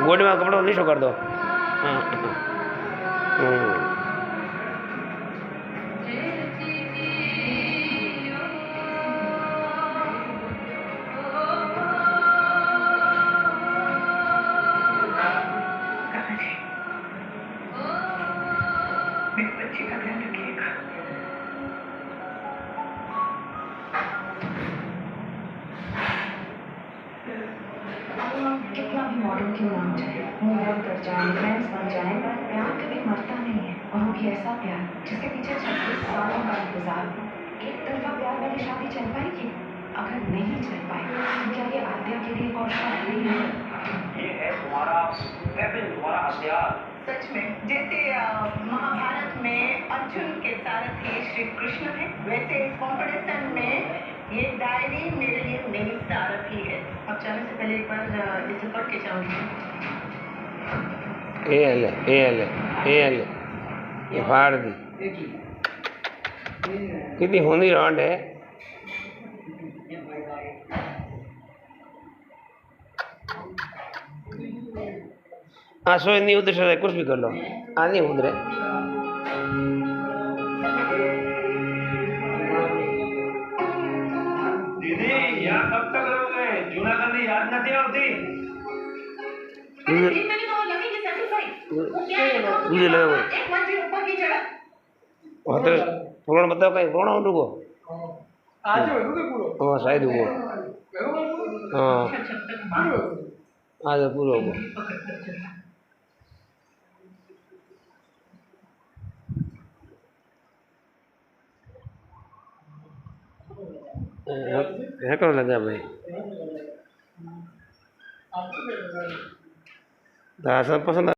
गोडी में कपड़ा नीचो कर दो। बच्चे का ध्यान रखिएगा। कितना भी मॉडर्न क्यों ना हो जाए, मूव ऑन कर जाए, फ्रेंड्स बन जाए, पर प्यार कभी मरता नहीं है। और वो भी ऐसा प्यार जिसके पीछे 26 सालों का इंतजार हो। एक तरफा प्यार वाली शादी चल पाएगी? अगर नहीं चल पाए तो क्या ये आद्या के लिए एक और शादी नहीं है? ये है तुम्हारा वेपन, तुम्हारा हथियार। सच में जैसे महाभारत में अर्जुन के सारथी श्री कृष्ण है, वैसे इस कॉम्पिटिशन में ये डायरी मेरे लिए मेरी सारथी है। अब जाने से पहले एक बार इसे पढ़ के जाऊंगी। एल ये फाड़ दी। कितनी होनी राउंड है। हाँ सो नहीं उधर से कुछ भी कर लो। आ नहीं उधर दीदी यहाँ कब तक रहोगे? जूना करने याद नहीं आती। मुझे लगा पूरा बताओ कहीं पूरा उनको आज पूरा हाँ शायद वो हाँ आज पूरा वो है कौन लगा भाई दासा पसंद